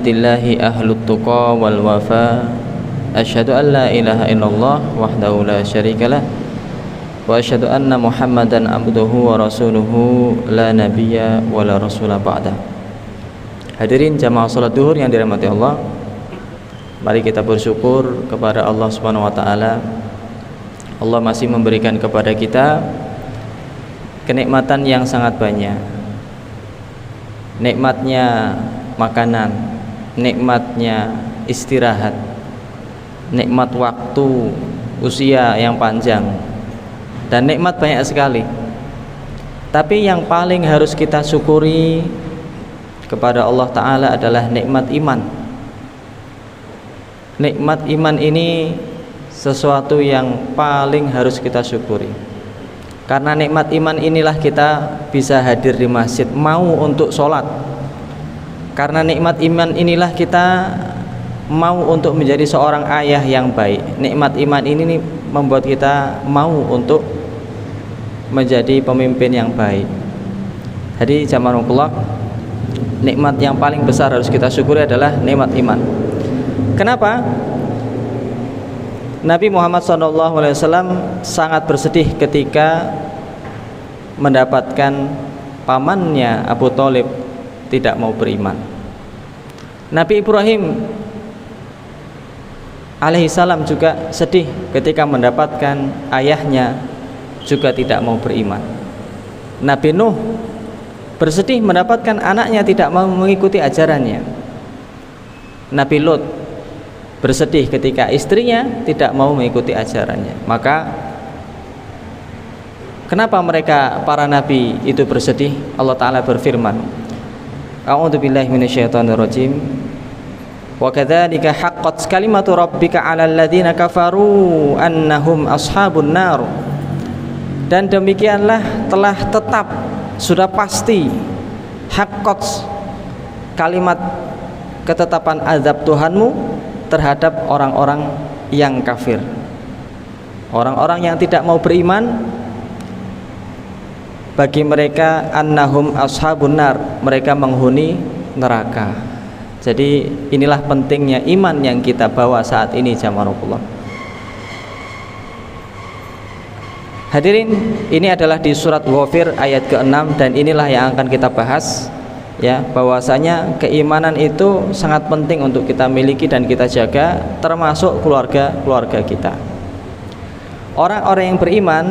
ibadillahi ahlut tuqa wal wafa. Asyhadu an la ilaha illallah wahdahu la syarikalah wa asyhadu anna Muhammadan abduhu wa rasuluhu la nabiyya wa la rasula ba'da. Hadirin jamaah salat duhur yang dirahmati Allah, mari kita bersyukur kepada Allah Subhanahu wa taala. Allah masih memberikan kepada kita kenikmatan yang sangat banyak. Nikmatnya makanan, nikmatnya istirahat, nikmat waktu, usia yang panjang, dan nikmat banyak sekali. Tapi yang paling harus kita syukuri kepada Allah Ta'ala adalah nikmat iman. Nikmat iman ini sesuatu yang paling harus kita syukuri. Karena nikmat iman inilah kita bisa hadir di masjid, mau untuk sholat. Karena nikmat iman inilah kita mau untuk menjadi seorang ayah yang baik. Nikmat iman ini membuat kita mau untuk menjadi pemimpin yang baik. Jadi jamaah, nikmat yang paling besar harus kita syukuri adalah nikmat iman. Kenapa? Nabi Muhammad SAW sangat bersedih ketika mendapatkan pamannya Abu Thalib tidak mau beriman. Nabi Ibrahim alaihissalam juga sedih ketika mendapatkan ayahnya juga tidak mau beriman. Nabi Nuh bersedih mendapatkan anaknya tidak mau mengikuti ajarannya. Nabi Lut bersedih ketika istrinya tidak mau mengikuti ajarannya. Maka kenapa mereka para nabi itu bersedih? Allah Ta'ala berfirman, A'udzubillahi minasyaitonirrajim. Wa kadzalika haqqat kalimatu rabbika 'alal ladzina kafaru annahum ashabun nar. Dan demikianlah telah tetap, sudah pasti, haqqat, kalimat ketetapan azab Tuhanmu terhadap orang-orang yang kafir, orang-orang yang tidak mau beriman. Bagi mereka annahum ashabun nar, mereka menghuni neraka. Jadi inilah pentingnya iman yang kita bawa saat ini jamaah. Hadirin, ini adalah di surat Ghafir ayat ke-6, dan inilah yang akan kita bahas, ya, bahwasanya keimanan itu sangat penting untuk kita miliki dan kita jaga, termasuk keluarga kita. Orang-orang yang beriman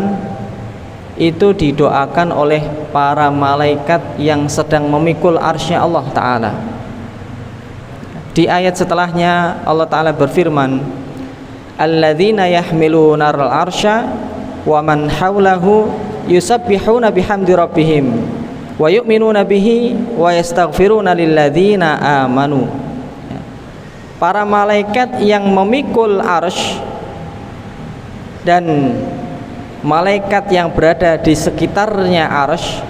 itu didoakan oleh para malaikat yang sedang memikul arsy-Nya Allah Ta'ala. Di ayat setelahnya Allah Ta'ala berfirman, alladzina yahmiluna al-arsya wa man hawlahu yusabbihuna bihamdi rabbihim wa yu'minuna bihi wa yastaghfiruna lilladzina amanu. Para malaikat yang memikul arsy dan malaikat yang berada di sekitarnya arsy.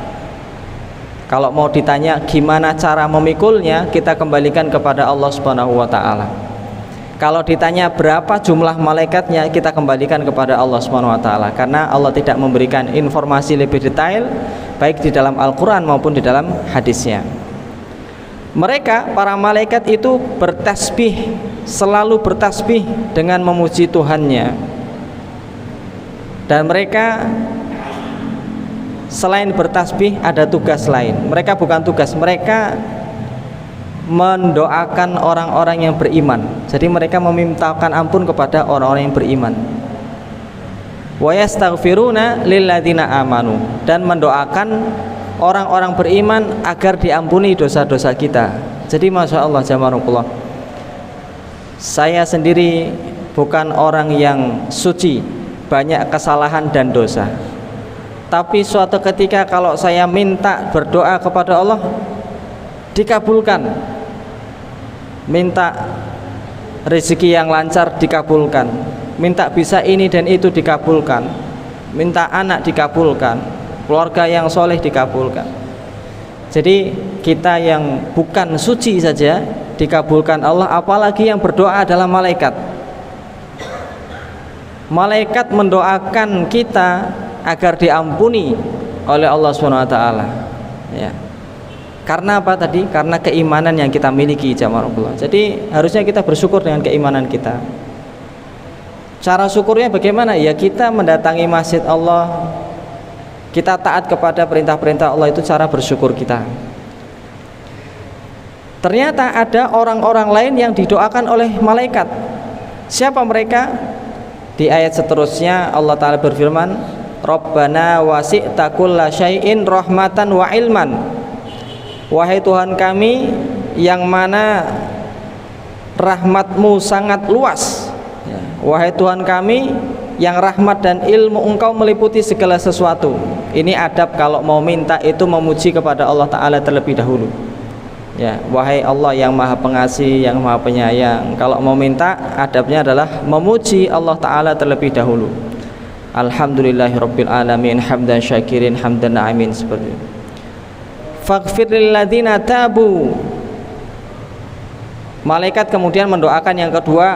Kalau mau ditanya gimana cara memikulnya, kita kembalikan kepada Allah Subhanahu wa taala. Kalau ditanya berapa jumlah malaikatnya, kita kembalikan kepada Allah Subhanahu wa taala, karena Allah tidak memberikan informasi lebih detail baik di dalam Al-Qur'an maupun di dalam hadisnya. Mereka para malaikat itu bertasbih, selalu bertasbih dengan memuji Tuhannya. Dan mereka selain bertasbih ada tugas lain. Mereka bukan tugas, mereka mendoakan orang-orang yang beriman. Jadi mereka memintakan ampun kepada orang-orang yang beriman. Wa yastaghfiruna lilladzina amanu, dan mendoakan orang-orang beriman agar diampuni dosa-dosa kita. Jadi masya Allah jamaah, saya sendiri bukan orang yang suci, banyak kesalahan dan dosa. Tapi suatu ketika kalau saya minta berdoa kepada Allah, dikabulkan. Minta rezeki yang lancar, dikabulkan. Minta bisa ini dan itu, dikabulkan. Minta anak, dikabulkan. Keluarga yang soleh, dikabulkan. Jadi kita yang bukan suci saja dikabulkan Allah, apalagi yang berdoa adalah malaikat. Malaikat mendoakan kita agar diampuni oleh Allah SWT, ya. Karena apa tadi? Karena keimanan yang kita miliki jamaah Allah. Jadi harusnya kita bersyukur dengan keimanan kita. Cara syukurnya bagaimana? Ya kita mendatangi masjid Allah, kita taat kepada perintah-perintah Allah, itu cara bersyukur kita. Ternyata ada orang-orang lain yang didoakan oleh malaikat. Siapa mereka? Di ayat seterusnya Allah Ta'ala berfirman, Rabbana wasi'ta kulla syai'in rahmatan wa ilman. Wahai Tuhan kami, yang mana rahmatmu sangat luas. Wahai Tuhan kami, yang rahmat dan ilmu Engkau meliputi segala sesuatu. Ini adab kalau mau minta itu memuji kepada Allah Ta'ala terlebih dahulu. Ya, wahai Allah yang Maha Pengasih, yang Maha Penyayang. Kalau mau minta, adabnya adalah memuji Allah Ta'ala terlebih dahulu. Alhamdulillahirabbil alamin, hamdan syakirin, hamdan na'imin, seperti itu. Faghfir lil ladzina tabu. Malaikat kemudian mendoakan yang kedua,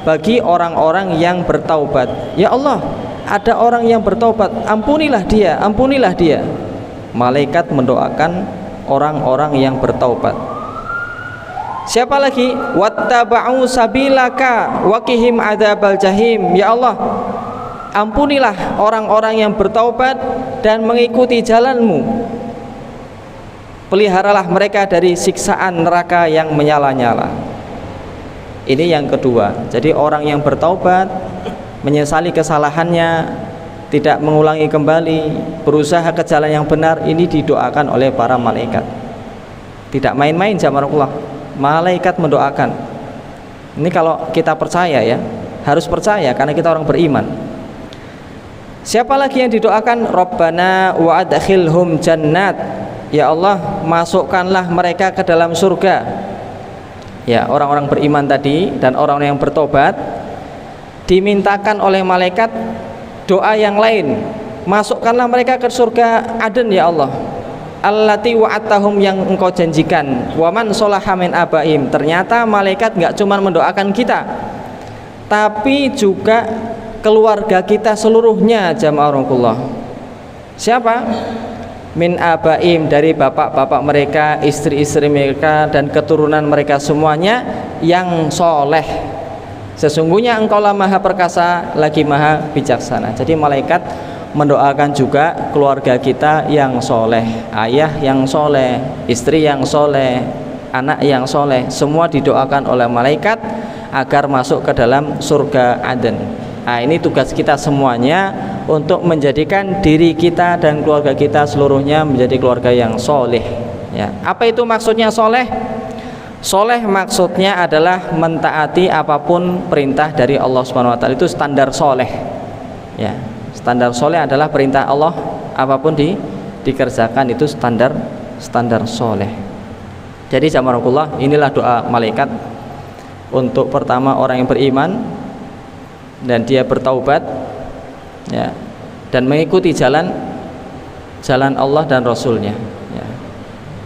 bagi orang-orang yang bertaubat. Ya Allah, ada orang yang bertaubat, ampunilah dia, ampunilah dia. Malaikat mendoakan orang-orang yang bertaubat. Siapa lagi? Wattaba'u sabilaka waqihim adzabal jahim. Ya Allah, ampunilah orang-orang yang bertaubat dan mengikuti jalanmu. Peliharalah mereka dari siksaan neraka yang menyala-nyala. Ini yang kedua. Jadi orang yang bertaubat, menyesali kesalahannya, tidak mengulangi kembali, berusaha ke jalan yang benar, ini didoakan oleh para malaikat. Tidak main-main jamaah Allah. Malaikat mendoakan. Ini kalau kita percaya ya, harus percaya karena kita orang beriman. Siapa lagi yang didoakan? Rabbana wa adkhilhum jannat. Ya Allah, masukkanlah mereka ke dalam surga. Ya, orang-orang beriman tadi dan orang-orang yang bertobat dimintakan oleh malaikat doa yang lain. Masukkanlah mereka ke surga Aden ya Allah. Allati wa'atahum, yang Engkau janjikan. Wa man sholaha min abaihim. Ternyata malaikat enggak cuma mendoakan kita, tapi juga keluarga kita seluruhnya jamaah Allah. Siapa? Min abaim, dari bapak-bapak mereka, istri-istri mereka, dan keturunan mereka semuanya yang soleh. Sesungguhnya Engkaulah Maha Perkasa lagi Maha Bijaksana. Jadi malaikat mendoakan juga keluarga kita yang soleh, ayah yang soleh, istri yang soleh, anak yang soleh, semua didoakan oleh malaikat agar masuk ke dalam surga Aden. Nah, ini tugas kita semuanya untuk menjadikan diri kita dan keluarga kita seluruhnya menjadi keluarga yang soleh. Ya. Apa itu maksudnya soleh? Soleh maksudnya adalah mentaati apapun perintah dari Allah Subhanahu Wa Taala. Itu standar soleh. Ya. Standar soleh adalah perintah Allah, apapun dikerjakan itu standar soleh. Jadi jamaahullah, inilah doa malaikat untuk pertama orang yang beriman dan dia bertaubat, ya, dan mengikuti jalan Allah dan Rasulnya, ya.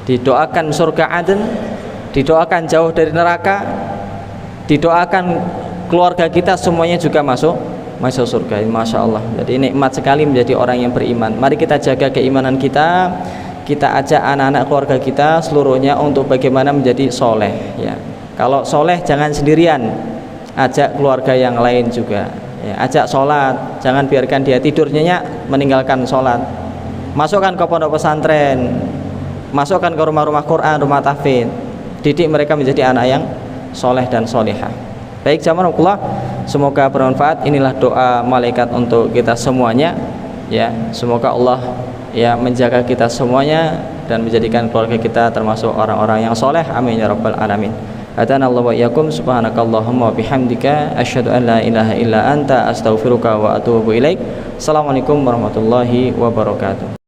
Didoakan surga Aden, didoakan jauh dari neraka, didoakan keluarga kita semuanya juga masuk surga. Masya Allah. Jadi nikmat sekali menjadi orang yang beriman. Mari kita jaga keimanan kita. Kita ajak anak-anak keluarga kita seluruhnya untuk bagaimana menjadi soleh, ya. Kalau soleh jangan sendirian, ajak keluarga yang lain juga, ya. Ajak sholat, jangan biarkan dia tidur nyenyak meninggalkan sholat. Masukkan ke pondok pesantren, masukkan ke rumah-rumah Quran, rumah tahfidz. Didik mereka menjadi anak yang soleh dan solehah. Baik jamaah, semoga bermanfaat. Inilah doa malaikat untuk kita semuanya, ya. Semoga Allah ya menjaga kita semuanya dan menjadikan keluarga kita termasuk orang-orang yang soleh. Amin ya rabbal alamin. Hadanallahu wa iyyakum, subhanakallahumma wa bihamdika, asyhadu an la ilaha illa anta, astaghfiruka wa atubu ilaik. Assalamualaikum warahmatullahi wabarakatuh.